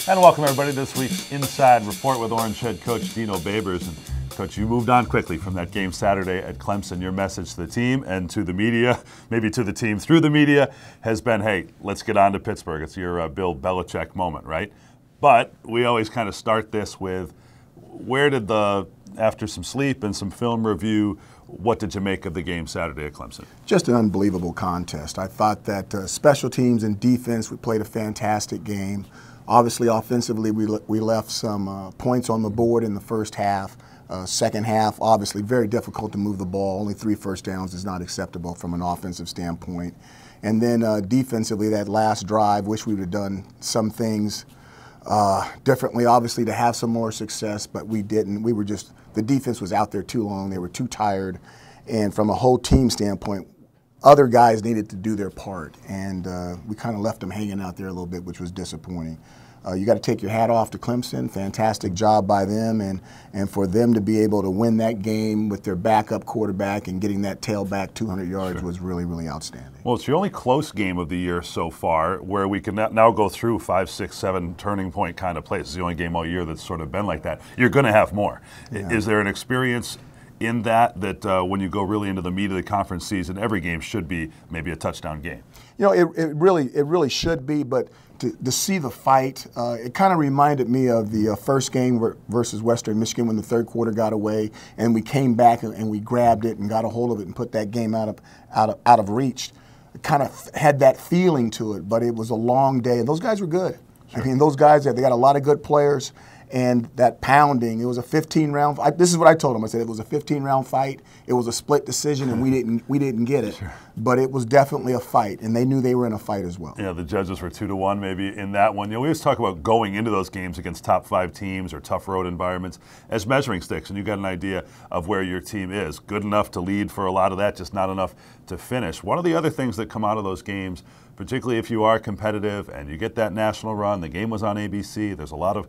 And welcome everybody to this week's Inside Report with Orange head coach Dino Babers. And Coach, you moved on quickly from that game Saturday at Clemson. Your message to the team and to the media, maybe to the team through the media, has been, hey, let's get on to Pittsburgh. It's your Bill Belichick moment, right? But we always kind of start this with, after some sleep and some film review, what did you make of the game Saturday at Clemson? Just an unbelievable contest. I thought that special teams and defense, we played a fantastic game. Obviously, offensively, we left some points on the board in the first half. Second half, obviously, very difficult to move the ball. Only 3 first downs is not acceptable from an offensive standpoint. And then defensively, that last drive, wish we would have done some things differently, obviously, to have some more success, but we didn't. The defense was out there too long. They were too tired. And from a whole team standpoint, other guys needed to do their part, and we kind of left them hanging out there a little bit, which was disappointing. You got to take your hat off to Clemson. Fantastic job by them, and for them to be able to win that game with their backup quarterback and getting that tailback 200 yards was really, really outstanding. Well, it's the only close game of the year so far where we can now go through 5, 6, 7 turning point kind of plays. It's the only game all year that's sort of been like that. You're going to have more. Yeah. Is there an experience in that when you go really into the meat of the conference season, every game should be maybe a touchdown game? You know, it really should be, but to see the fight, it kind of reminded me of the first game versus Western Michigan when the third quarter got away, and we came back and we grabbed it and got a hold of it and put that game out of reach. It kind of had that feeling to it, but it was a long day, and those guys were good. Sure. I mean, those guys, they got a lot of good players. And that pounding, it was a 15-round fight. This is what I told him. I said it was a 15-round fight. It was a split decision, and we didn't get it. Sure. But it was definitely a fight, and they knew they were in a fight as well. Yeah, the judges were 2-1 maybe in that one. You know, we always talk about going into those games against top 5 teams or tough road environments as measuring sticks, and you got an idea of where your team is. Good enough to lead for a lot of that, just not enough to finish. One of the other things that come out of those games, particularly if you are competitive and you get that national run, the game was on ABC, there's a lot of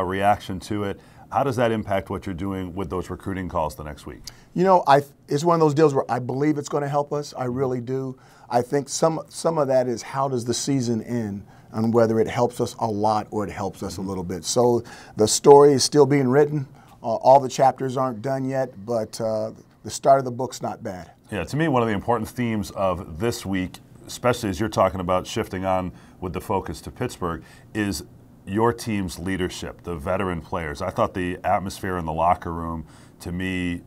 reaction to it. How does that impact what you're doing with those recruiting calls the next week? You know, it's one of those deals where I believe it's going to help us. I really do. I think some of that is how does the season end and whether it helps us a lot or it helps us a little bit. So the story is still being written. All the chapters aren't done yet, but the start of the book's not bad. Yeah, to me, one of the important themes of this week, especially as you're talking about shifting on with the focus to Pittsburgh, is your team's leadership, the veteran players. I thought the atmosphere in the locker room, to me,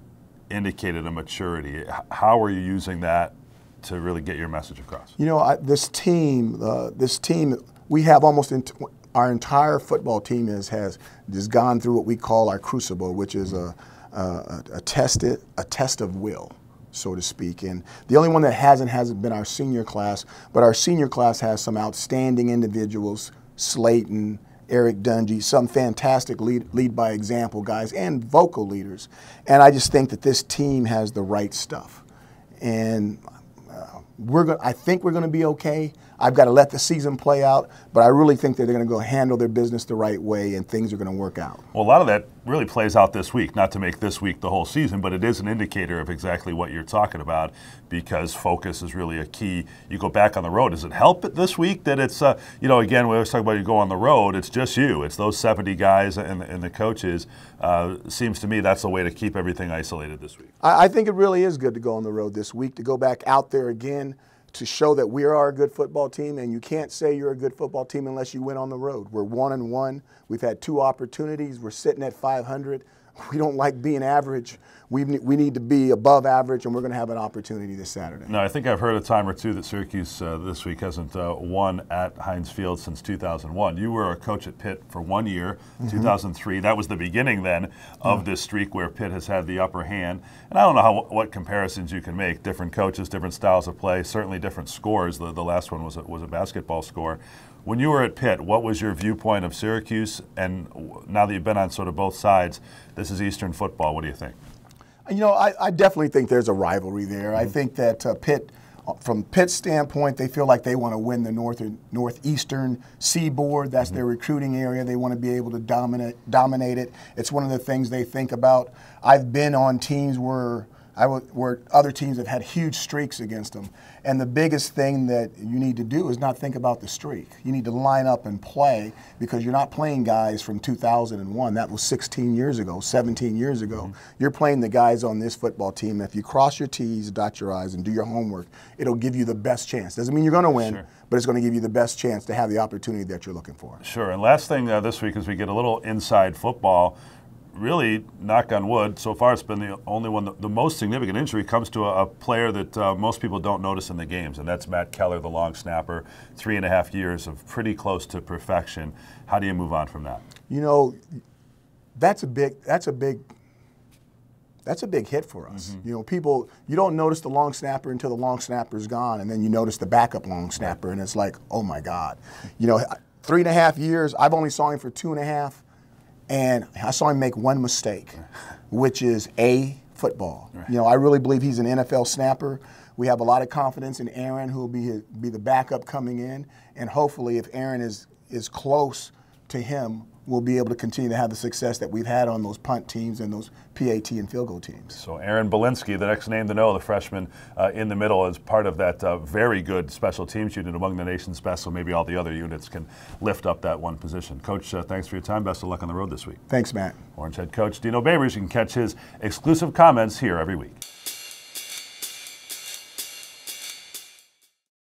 indicated a maturity. How are you using that to really get your message across? You know, this team, we have almost our entire football team has just gone through what we call our crucible, which is a test of will, so to speak. And the only one that hasn't been our senior class, but our senior class has some outstanding individuals, Slayton, Eric Dungy, some fantastic lead by example guys and vocal leaders. And I just think that this team has the right stuff. And I think we're going to be okay. I've got to let the season play out, but I really think that they're going to go handle their business the right way and things are going to work out. Well, a lot of that really plays out this week, not to make this week the whole season, but it is an indicator of exactly what you're talking about because focus is really a key. You go back on the road. Does it help it this week that it's, you know, again, we always talk about you go on the road, it's just you. It's those 70 guys and the coaches. Seems to me that's the way to keep everything isolated this week. I think it really is good to go on the road this week, to go back out there again, to show that we are a good football team, and you can't say you're a good football team unless you win on the road. We're 1-1. We've had 2 opportunities. We're sitting at 500. We don't like being average. We need to be above average, and we're going to have an opportunity this Saturday. No, I think I've heard a time or two that Syracuse this week hasn't won at Heinz Field since 2001. You were a coach at Pitt for 1 year, 2003. That was the beginning then of this streak where Pitt has had the upper hand. And I don't know what comparisons you can make. Different coaches, different styles of play, certainly different scores. The last one was a basketball score. When you were at Pitt, what was your viewpoint of Syracuse? And now that you've been on sort of both sides, this is Eastern football. What do you think? You know, I definitely think there's a rivalry there. I think that Pitt, from Pitt's standpoint, they feel like they want to win the northeastern seaboard. That's their recruiting area. They want to be able to dominate it. It's one of the things they think about. I've been on teams where where other teams have had huge streaks against them. And the biggest thing that you need to do is not think about the streak. You need to line up and play, because you're not playing guys from 2001. That was 16 years ago, 17 years ago. Mm-hmm. You're playing the guys on this football team. If you cross your T's, dot your I's, and do your homework, it'll give you the best chance. Doesn't mean you're going to win, sure, but it's going to give you the best chance to have the opportunity that you're looking for. Sure. And last thing this week, as we get a little inside football, really, knock on wood, so far it's been the only one. The most significant injury comes to a player that most people don't notice in the games, and that's Matt Keller, the long snapper. 3.5 years of pretty close to perfection. How do you move on from that? You know, that's a big hit for us. Mm-hmm. You know, you don't notice the long snapper until the long snapper's gone, and then you notice the backup long snapper, right, and it's like, oh my God. You know, 3.5 years, I've only saw him for 2.5. And I saw him make one mistake, which is football. Right. You know, I really believe he's an NFL snapper. We have a lot of confidence in Aaron, who will be the backup coming in. And hopefully, if Aaron is close to him, we'll be able to continue to have the success that we've had on those punt teams and those PAT and field goal teams. So Aaron Belinsky, the next name to know, the freshman in the middle, is part of that very good special teams unit, among the nation's best, so maybe all the other units can lift up that one position. Coach, thanks for your time. Best of luck on the road this week. Thanks, Matt. Orange head coach Dino Babers. You can catch his exclusive comments here every week.